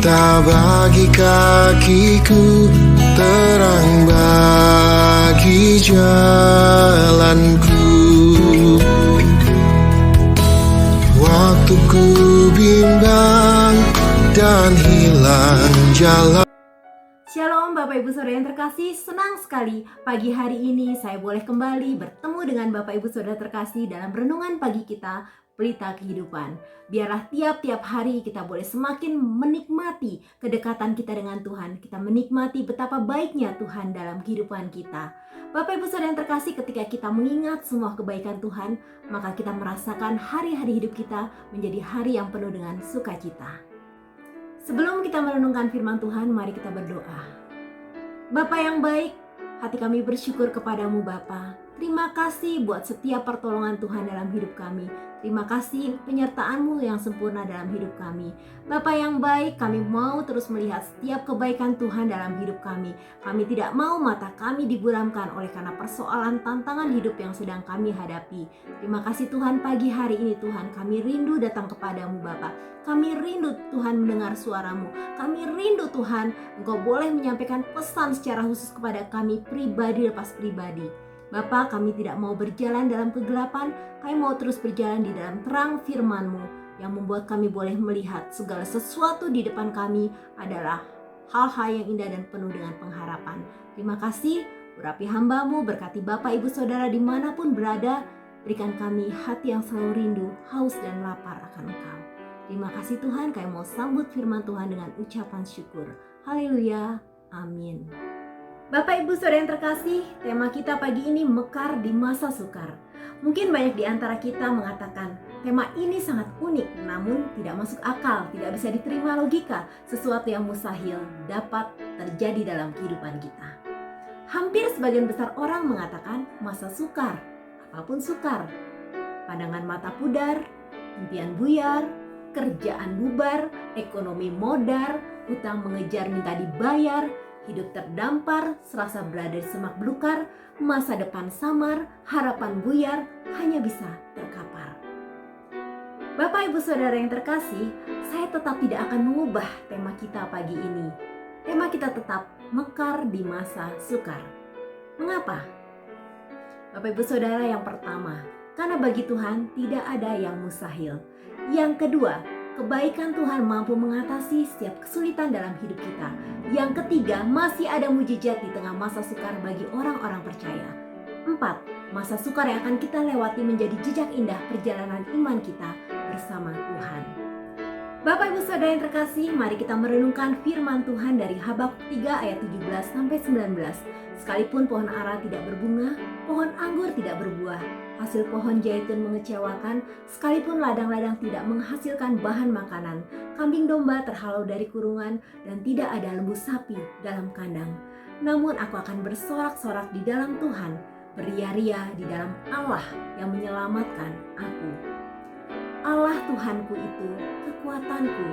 Cinta bagi kakiku, terang bagi jalanku. Waktu ku bimbang dan hilang jalan. Shalom Bapak Ibu Saudara yang terkasih, senang sekali pagi hari ini saya boleh kembali bertemu dengan Bapak Ibu Saudara terkasih dalam renungan pagi kita, Pelita Kehidupan. Biarlah tiap-tiap hari kita boleh semakin menikmati kedekatan kita dengan Tuhan. Kita menikmati betapa baiknya Tuhan dalam kehidupan kita. Bapak Ibu Saudara yang terkasih, ketika kita mengingat semua kebaikan Tuhan, maka kita merasakan hari-hari hidup kita menjadi hari yang penuh dengan sukacita. Sebelum kita merenungkan firman Tuhan, mari kita berdoa. Bapa yang baik, hati kami bersyukur kepadamu Bapa. Terima kasih buat setiap pertolongan Tuhan dalam hidup kami. Terima kasih penyertaan-Mu yang sempurna dalam hidup kami. Bapa yang baik, kami mau terus melihat setiap kebaikan Tuhan dalam hidup kami. Kami tidak mau mata kami diburamkan oleh karena persoalan tantangan hidup yang sedang kami hadapi. Terima kasih Tuhan, pagi hari ini Tuhan, kami rindu datang kepadamu Bapa. Kami rindu Tuhan mendengar suara-Mu. Kami rindu Tuhan, Engkau boleh menyampaikan pesan secara khusus kepada kami pribadi lepas pribadi. Bapa, kami tidak mau berjalan dalam kegelapan, kami mau terus berjalan di dalam terang firman-Mu yang membuat kami boleh melihat segala sesuatu di depan kami adalah hal-hal yang indah dan penuh dengan pengharapan. Terima kasih, urapi hamba-Mu, berkati Bapak Ibu Saudara dimanapun berada, berikan kami hati yang selalu rindu, haus dan lapar akan Engkau. Terima kasih Tuhan, kami mau sambut firman Tuhan dengan ucapan syukur. Haleluya, amin. Bapak Ibu Saudara yang terkasih, tema kita pagi ini mekar di masa sukar. Mungkin banyak di antara kita mengatakan tema ini sangat unik, namun tidak masuk akal, tidak bisa diterima logika, sesuatu yang mustahil dapat terjadi dalam kehidupan kita. Hampir sebagian besar orang mengatakan masa sukar, apapun sukar. Pandangan mata pudar, impian buyar, kerjaan bubar, ekonomi modar, hutang mengejar minta dibayar, hidup terdampar, serasa berada di semak belukar, masa depan samar, harapan buyar, hanya bisa terkapar. Bapak Ibu Saudara yang terkasih, saya tetap tidak akan mengubah tema kita pagi ini. Tema kita tetap mekar di masa sukar. Mengapa? Bapak Ibu Saudara, yang pertama, karena bagi Tuhan tidak ada yang mustahil. Yang kedua, kebaikan Tuhan mampu mengatasi setiap kesulitan dalam hidup kita. Yang ketiga, masih ada mujizat di tengah masa sukar bagi orang-orang percaya. 4. Masa sukar yang akan kita lewati menjadi jejak indah perjalanan iman kita bersama Tuhan. Bapak Ibu Saudara yang terkasih, mari kita merenungkan firman Tuhan dari Habakuk 3 ayat 17-19. Sekalipun pohon ara tidak berbunga, pohon anggur tidak berbuah, hasil pohon zaitun mengecewakan, sekalipun ladang-ladang tidak menghasilkan bahan makanan, kambing domba terhalau dari kurungan, dan tidak ada lembu sapi dalam kandang. Namun aku akan bersorak-sorak di dalam Tuhan, beria-ria di dalam Allah yang menyelamatkan aku. Allah Tuhanku itu kekuatanku,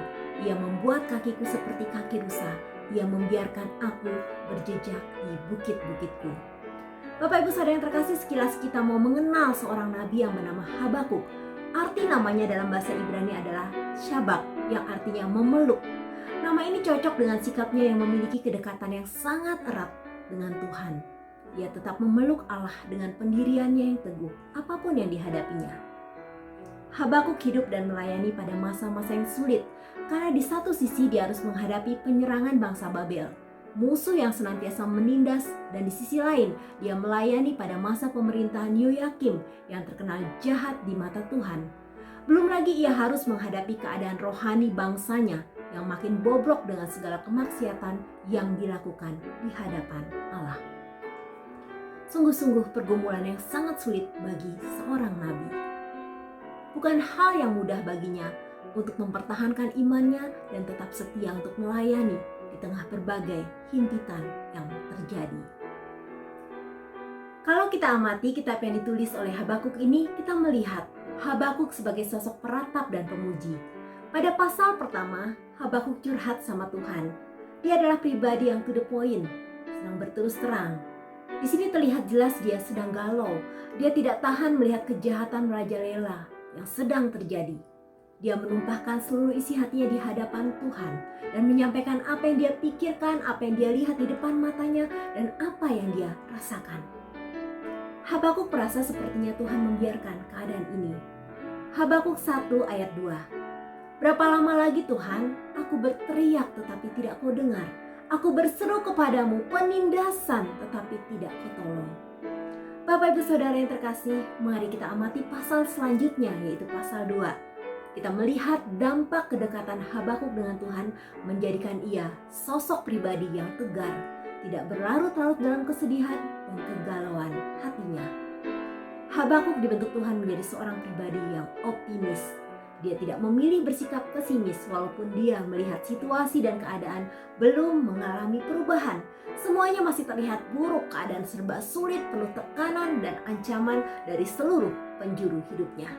Ia membuat kakiku seperti kaki rusa, Ia membiarkan aku berjejak di bukit-bukitku. Bapak Ibu Saudara yang terkasih, sekilas kita mau mengenal seorang nabi yang bernama Habakuk. Arti namanya dalam bahasa Ibrani adalah Syabak, yang artinya memeluk. Nama ini cocok dengan sikapnya yang memiliki kedekatan yang sangat erat dengan Tuhan. Ia tetap memeluk Allah dengan pendiriannya yang teguh, apapun yang dihadapinya. Habakuk hidup dan melayani pada masa-masa yang sulit, karena di satu sisi dia harus menghadapi penyerangan bangsa Babel, musuh yang senantiasa menindas, dan di sisi lain dia melayani pada masa pemerintahan Yoyakim yang terkenal jahat di mata Tuhan. Belum lagi ia harus menghadapi keadaan rohani bangsanya yang makin bobrok dengan segala kemaksiatan yang dilakukan di hadapan Allah. Sungguh-sungguh pergumulan yang sangat sulit bagi seorang nabi. Bukan hal yang mudah baginya untuk mempertahankan imannya dan tetap setia untuk melayani di tengah berbagai himpitan yang terjadi. Kalau kita amati kitab yang ditulis oleh Habakuk ini, kita melihat Habakuk sebagai sosok peratap dan pemuji. Pada pasal pertama, Habakuk curhat sama Tuhan. Dia adalah pribadi yang to the point, sedang berterus terang. Di sini terlihat jelas dia sedang galau. Dia tidak tahan melihat kejahatan merajalela yang sedang terjadi. Dia menumpahkan seluruh isi hatinya di hadapan Tuhan dan menyampaikan apa yang dia pikirkan, apa yang dia lihat di depan matanya, dan apa yang dia rasakan. Habakuk merasa sepertinya Tuhan membiarkan keadaan ini. Habakuk 1 ayat 2. Berapa lama lagi Tuhan, aku berteriak tetapi tidak kau dengar. Aku berseru kepadamu penindasan tetapi tidak kau tolong. Bapak Ibu Saudara yang terkasih, mari kita amati pasal selanjutnya, yaitu pasal 2. Kita melihat dampak kedekatan Habakuk dengan Tuhan menjadikan ia sosok pribadi yang tegar, tidak berlarut-larut dalam kesedihan dan kegalauan hatinya. Habakuk dibentuk Tuhan menjadi seorang pribadi yang optimis. Dia tidak memilih bersikap pesimis walaupun dia melihat situasi dan keadaan belum mengalami perubahan. Semuanya masih terlihat buruk, keadaan serba sulit, penuh tekanan dan ancaman dari seluruh penjuru hidupnya.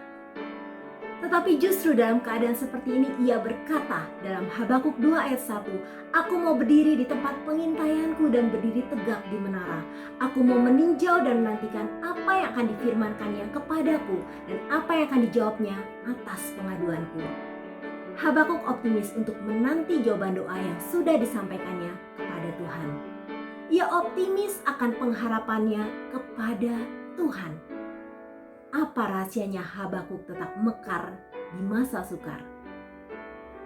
Tetapi justru dalam keadaan seperti ini ia berkata dalam Habakuk 2 ayat 1, aku mau berdiri di tempat pengintaianku dan berdiri tegak di menara. Aku mau meninjau dan menantikan apa yang akan difirmankannya kepadaku dan apa yang akan dijawabnya atas pengaduanku. Habakuk optimis untuk menanti jawaban doa yang sudah disampaikannya kepada Tuhan. Ia optimis akan pengharapannya kepada Tuhan. Apa rahasianya Habakuk tetap mekar di masa sukar?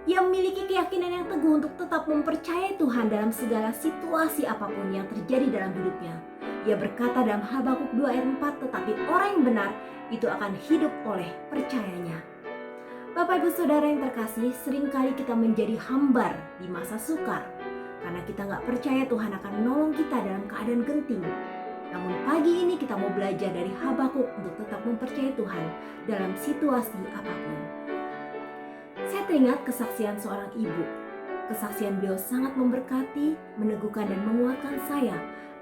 Ia memiliki keyakinan yang teguh untuk tetap mempercayai Tuhan dalam segala situasi apapun yang terjadi dalam hidupnya. Ia berkata dalam Habakuk 2 ayat 4, tetapi orang yang benar itu akan hidup oleh percayanya. Bapak Ibu Saudara yang terkasih, seringkali kita menjadi hambar di masa sukar karena kita gak percaya Tuhan akan menolong kita dalam keadaan genting. Namun pagi ini kita mau belajar dari Habakuk untuk tetap mempercayai Tuhan dalam situasi apapun. Saya teringat kesaksian seorang ibu. Kesaksian beliau sangat memberkati, meneguhkan dan menguatkan saya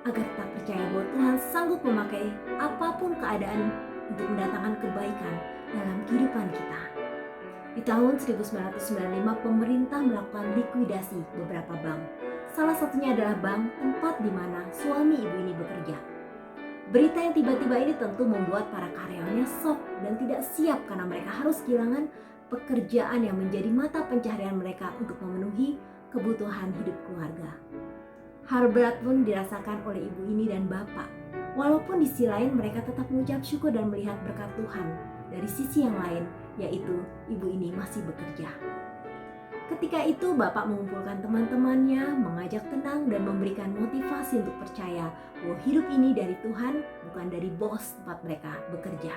agar tetap percaya bahwa Tuhan sanggup memakai apapun keadaan untuk mendatangkan kebaikan dalam kehidupan kita. Di tahun 1995 pemerintah melakukan likuidasi beberapa bank. Salah satunya adalah bank tempat di mana suami ibu ini bekerja. Berita yang tiba-tiba ini tentu membuat para karyawannya shock dan tidak siap karena mereka harus kehilangan pekerjaan yang menjadi mata pencaharian mereka untuk memenuhi kebutuhan hidup keluarga. Hal berat pun dirasakan oleh ibu ini dan bapak. Walaupun di sisi lain mereka tetap mengucap syukur dan melihat berkat Tuhan. Dari sisi yang lain, yaitu ibu ini masih bekerja. Ketika itu bapak mengumpulkan teman-temannya, mengajak tenang dan memberikan motivasi untuk percaya bahwa hidup ini dari Tuhan, bukan dari bos tempat mereka bekerja.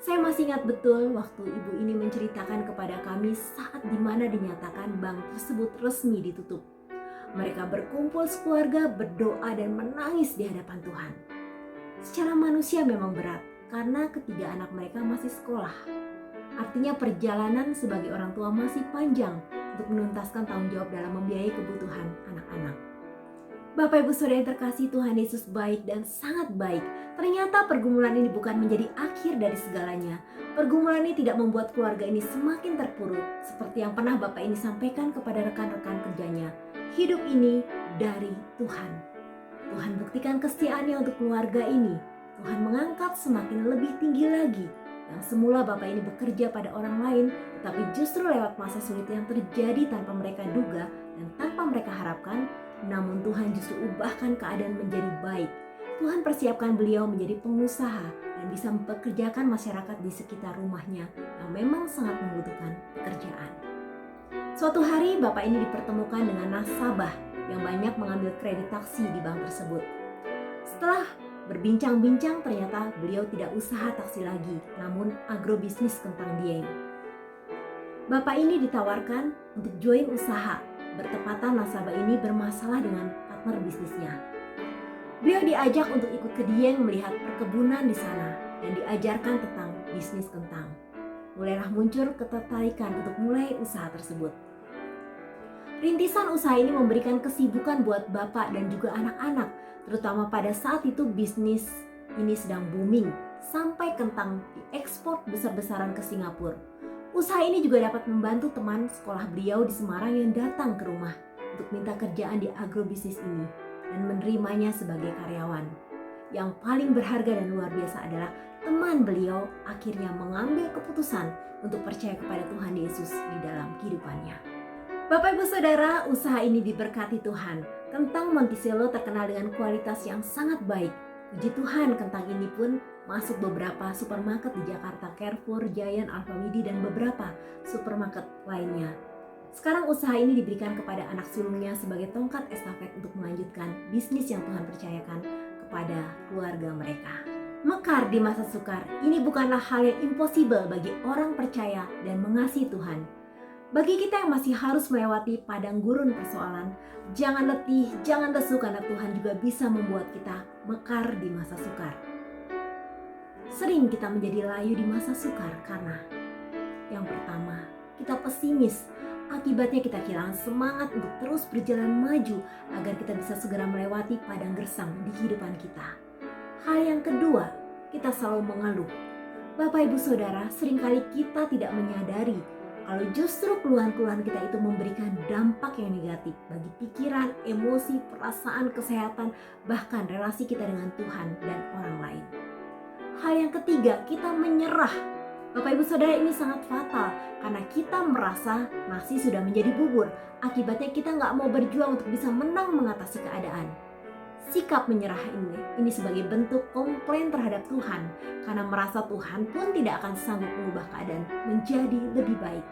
Saya masih ingat betul waktu ibu ini menceritakan kepada kami saat dimana dinyatakan bank tersebut resmi ditutup. Mereka berkumpul sekeluarga, berdoa dan menangis di hadapan Tuhan. Secara manusia memang berat karena ketiga anak mereka masih sekolah. Artinya perjalanan sebagai orang tua masih panjang untuk menuntaskan tanggung jawab dalam membiayai kebutuhan anak-anak. Bapak Ibu Saudara yang terkasih, Tuhan Yesus baik dan sangat baik. Ternyata pergumulan ini bukan menjadi akhir dari segalanya. Pergumulan ini tidak membuat keluarga ini semakin terpuruk seperti yang pernah Bapak ini sampaikan kepada rekan-rekan kerjanya. Hidup ini dari Tuhan. Tuhan buktikan kesetiaannya untuk keluarga ini. Tuhan mengangkat semakin lebih tinggi lagi. Yang semula Bapak ini bekerja pada orang lain, tetapi justru lewat masa sulit yang terjadi tanpa mereka duga dan tanpa mereka harapkan, namun Tuhan justru ubahkan keadaan menjadi baik. Tuhan persiapkan beliau menjadi pengusaha dan bisa mempekerjakan masyarakat di sekitar rumahnya yang memang sangat membutuhkan pekerjaan. Suatu hari Bapak ini dipertemukan dengan nasabah yang banyak mengambil kredit taksi di bank tersebut. Setelah berbincang-bincang ternyata beliau tidak usaha taksi lagi, namun agrobisnis kentang dieng. Bapak ini ditawarkan untuk join usaha, bertepatan nasabah ini bermasalah dengan partner bisnisnya. Beliau diajak untuk ikut ke Dieng melihat perkebunan di sana dan diajarkan tentang bisnis kentang. Mulailah muncul ketertarikan untuk mulai usaha tersebut. Rintisan usaha ini memberikan kesibukan buat bapak dan juga anak-anak, terutama pada saat itu bisnis ini sedang booming sampai kentang diekspor besar-besaran ke Singapura. Usaha ini juga dapat membantu teman sekolah beliau di Semarang yang datang ke rumah untuk minta kerjaan di agrobisnis ini dan menerimanya sebagai karyawan. yang paling berharga dan luar biasa adalah teman beliau akhirnya mengambil keputusan untuk percaya kepada Tuhan Yesus di dalam kehidupannya. Bapak Ibu Saudara, usaha ini diberkati Tuhan. Kentang Monticello terkenal dengan kualitas yang sangat baik. Puji Tuhan, kentang ini pun masuk beberapa supermarket di Jakarta, Carrefour, Giant, Alfamidi, dan beberapa supermarket lainnya. Sekarang usaha ini diberikan kepada anak sulungnya sebagai tongkat estafet untuk melanjutkan bisnis yang Tuhan percayakan kepada keluarga mereka. Mekar di masa sukar, ini bukanlah hal yang impossible bagi orang percaya dan mengasihi Tuhan. Bagi kita yang masih harus melewati padang gurun persoalan, jangan letih, jangan lesu karena Tuhan juga bisa membuat kita mekar di masa sukar. Sering kita menjadi layu di masa sukar karena yang pertama, kita pesimis. Akibatnya kita kehilangan semangat untuk terus berjalan maju agar kita bisa segera melewati padang gersang di kehidupan kita. Hal yang kedua, kita selalu mengeluh. Bapak Ibu Saudara, seringkali kita tidak menyadari kalau justru keluhan-keluhan kita itu memberikan dampak yang negatif bagi pikiran, emosi, perasaan, kesehatan, bahkan relasi kita dengan Tuhan dan orang lain. Hal yang ketiga, kita menyerah. Bapak Ibu Saudara, ini sangat fatal karena kita merasa nasi sudah menjadi bubur. Akibatnya kita nggak mau berjuang untuk bisa menang mengatasi keadaan. Sikap menyerah ini sebagai bentuk komplain terhadap Tuhan karena merasa Tuhan pun tidak akan sanggup mengubah keadaan menjadi lebih baik.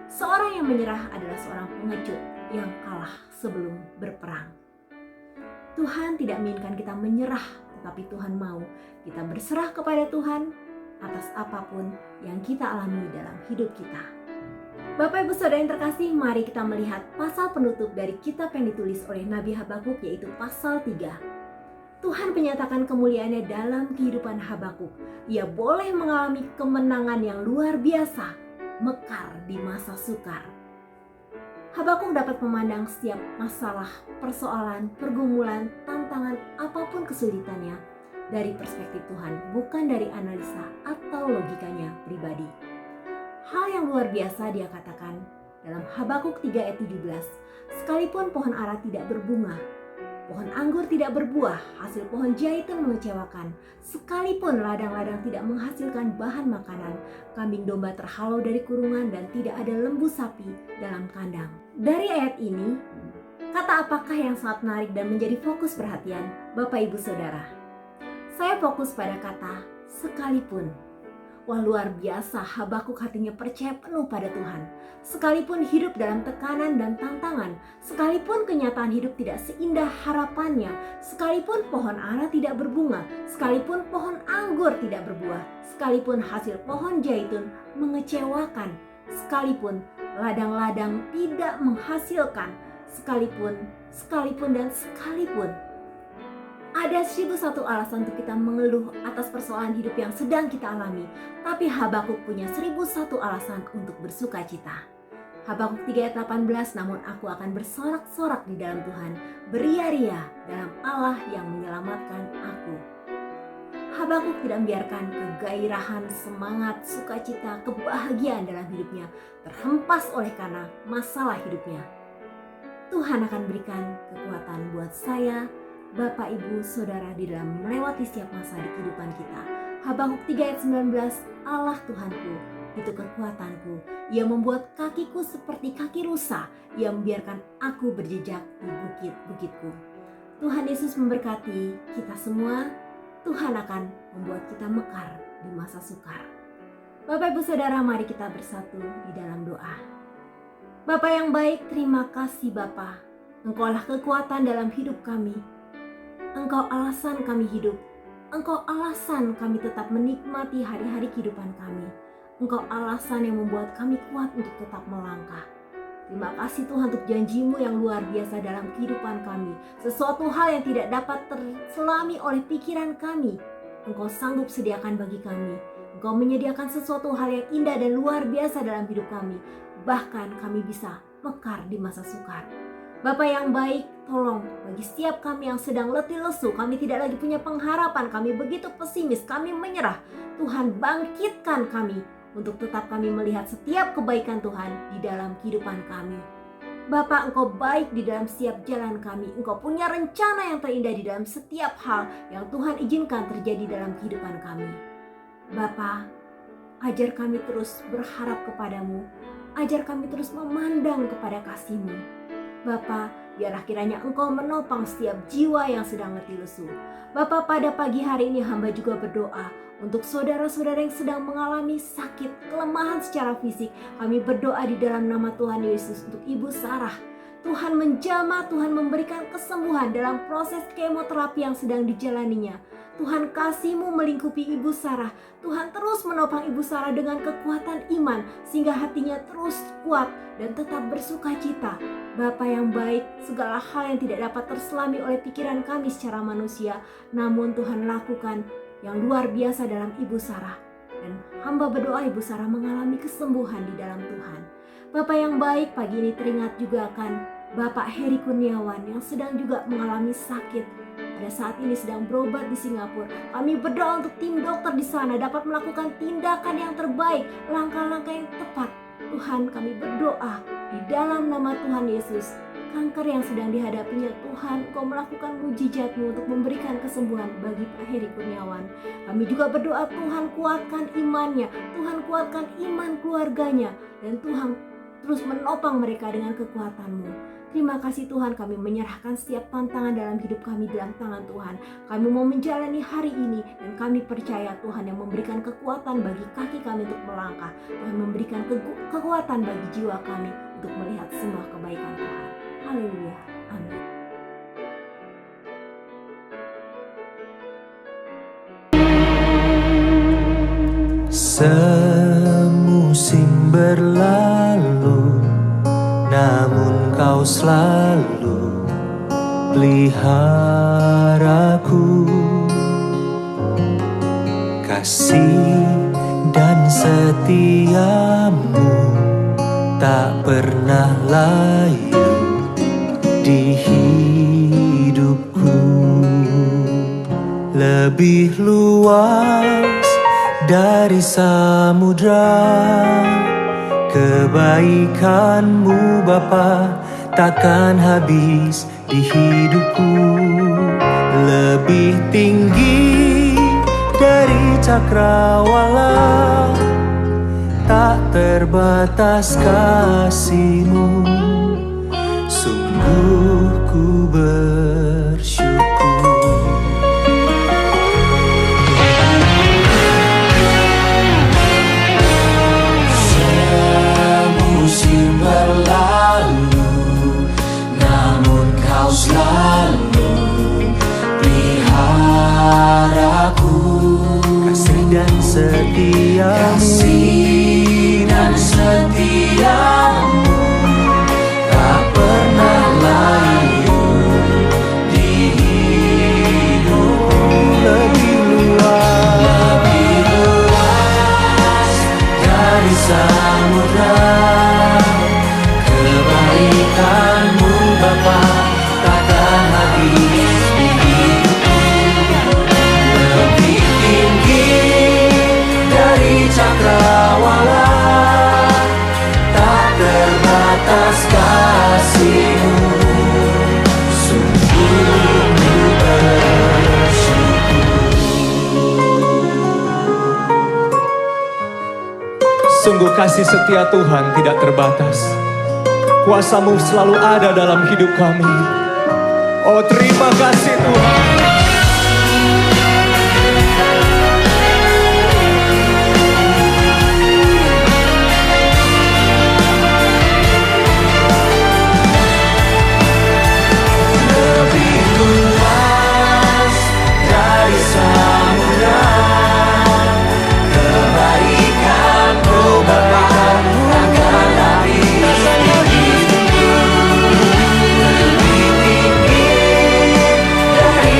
Seorang yang menyerah adalah seorang pengecut yang kalah sebelum berperang. Tuhan tidak menginginkan kita menyerah, tetapi Tuhan mau kita berserah kepada Tuhan atas apapun yang kita alami dalam hidup kita. Bapak Ibu Saudara yang terkasih, mari kita melihat pasal penutup dari kitab yang ditulis oleh Nabi Habakuk, yaitu pasal 3. Tuhan menyatakan kemuliaannya dalam kehidupan Habakuk. Ia boleh mengalami kemenangan yang luar biasa, mekar di masa sukar. Habakuk dapat memandang setiap masalah, persoalan, pergumulan, tantangan, apapun kesulitannya dari perspektif Tuhan, bukan dari analisa atau logikanya pribadi. Hal yang luar biasa dia katakan dalam Habakuk 3 ayat 17, sekalipun pohon ara tidak berbunga, pohon anggur tidak berbuah, hasil pohon zaitun mengecewakan, sekalipun ladang-ladang tidak menghasilkan bahan makanan, kambing domba terhalau dari kurungan dan tidak ada lembu sapi dalam kandang. Dari ayat ini, kata apakah yang sangat menarik dan menjadi fokus perhatian Bapak Ibu Saudara? Saya fokus pada kata sekalipun. Wah, luar biasa, Habakuk hatinya percaya penuh pada Tuhan. Sekalipun hidup dalam tekanan dan tantangan, sekalipun kenyataan hidup tidak seindah harapannya, sekalipun pohon ara tidak berbunga, sekalipun pohon anggur tidak berbuah, sekalipun hasil pohon zaitun mengecewakan, sekalipun ladang-ladang tidak menghasilkan, sekalipun ada 1001 alasan untuk kita mengeluh atas persoalan hidup yang sedang kita alami. Tapi Habakuk punya 1001 alasan untuk bersuka cita. Habakuk 3 ayat 18, namun aku akan bersorak-sorak di dalam Tuhan, beria-ria dalam Allah yang menyelamatkan aku. Habakuk tidak membiarkan kegairahan, semangat, sukacita, kebahagiaan dalam hidupnya terhempas oleh karena masalah hidupnya. Tuhan akan berikan kekuatan buat saya, Bapak Ibu Saudara, di dalam melewati setiap masa di kehidupan kita. Habakuk 3 ayat 19, Allah Tuhanku, itu kekuatanku. Ia membuat kakiku seperti kaki rusa. Ia membiarkan aku berjejak di bukit-bukitku. Tuhan Yesus memberkati kita semua. Tuhan akan membuat kita mekar di masa sukar. Bapak Ibu Saudara, mari kita bersatu di dalam doa. Bapa yang baik, terima kasih Bapa. Engkaulah kekuatan dalam hidup kami. Engkau alasan kami hidup. Engkau alasan kami tetap menikmati hari-hari kehidupan kami. Engkau alasan yang membuat kami kuat untuk tetap melangkah. Terima kasih Tuhan untuk janji-Mu yang luar biasa dalam kehidupan kami. Sesuatu hal yang tidak dapat terselami oleh pikiran kami, Engkau sanggup sediakan bagi kami. Engkau menyediakan sesuatu hal yang indah dan luar biasa dalam hidup kami. Bahkan kami bisa mekar di masa sukar. Bapa yang baik, tolong bagi setiap kami yang sedang letih lesu, kami tidak lagi punya pengharapan, kami begitu pesimis, kami menyerah. Tuhan, bangkitkan kami untuk tetap kami melihat setiap kebaikan Tuhan di dalam kehidupan kami. Bapa, Engkau baik di dalam setiap jalan kami. Engkau punya rencana yang terindah di dalam setiap hal yang Tuhan izinkan terjadi dalam kehidupan kami. Bapa, ajar kami terus berharap kepadamu. Ajar kami terus memandang kepada kasih-Mu. Bapa, biarlah kiranya Engkau menopang setiap jiwa yang sedang letih lesu. Bapa, pada pagi hari ini hamba juga berdoa untuk saudara-saudara yang sedang mengalami sakit, kelemahan secara fisik. Kami berdoa di dalam nama Tuhan Yesus untuk Ibu Sarah. Tuhan menjamah, Tuhan memberikan kesembuhan dalam proses kemoterapi yang sedang dijalaninya. Tuhan, kasih-Mu melingkupi Ibu Sarah. Tuhan terus menopang Ibu Sarah dengan kekuatan iman sehingga hatinya terus kuat dan tetap bersuka cita. Bapa yang baik, segala hal yang tidak dapat terselami oleh pikiran kami secara manusia, namun Tuhan lakukan yang luar biasa dalam Ibu Sarah. Dan hamba berdoa Ibu Sarah mengalami kesembuhan di dalam Tuhan. Bapa yang baik, pagi ini teringat juga akan Bapak Heri Kurniawan yang sedang juga mengalami sakit. Pada saat ini sedang berobat di Singapura. Kami berdoa untuk tim dokter di sana dapat melakukan tindakan yang terbaik, langkah-langkah yang tepat. Tuhan, kami berdoa di dalam nama Tuhan Yesus. Kanker yang sedang dihadapinya, Tuhan, Engkau melakukan mujizat-Mu untuk memberikan kesembuhan bagi Pak Heri Kurniawan. Kami juga berdoa, Tuhan kuatkan imannya, Tuhan kuatkan iman keluarganya, dan Tuhan terus menopang mereka dengan kekuatan-Mu. Terima kasih Tuhan, kami menyerahkan setiap tantangan dalam hidup kami dalam tangan Tuhan. Kami mau menjalani hari ini dan kami percaya Tuhan yang memberikan kekuatan bagi kaki kami untuk melangkah. Tuhan memberikan kekuatan bagi jiwa kami untuk melihat semua kebaikan Tuhan. Haleluya. Amin. Semusim berlalu, namun Kau selalu peliharaku. Kasih dan setiamu tak pernah layu di hidupku. Lebih luas dari samudra, kebaikan-Mu Bapa takkan habis di hidupku. Lebih tinggi dari cakrawala, tak terbatas kasih-Mu. Sungguh ku bersyukur. Semusim berlalu, namun Kau selalu peliharaku. Kasih dan setiamu tak pernah layu di hidupku. Lebih luas dari samudra, kebaikan-Mu Bapa takkan habis di hidupku. Lebih tinggi dari cakrawala, tak terbatas kasih-Mu. Sungguh ku bersyukur. Sungguh kasih setia Tuhan tidak terbatas. Kuasa-Mu selalu ada dalam hidup kami. Oh, terima kasih Tuhan. Lebih luas dari samudra, kebaikan-Mu Bapa takkan habis di hidupku. Lebih tinggi dari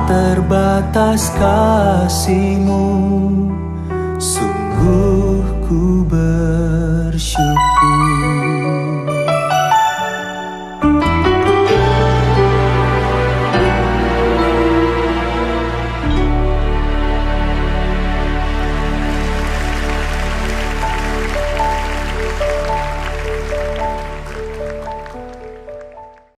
terbatas kasih-Mu.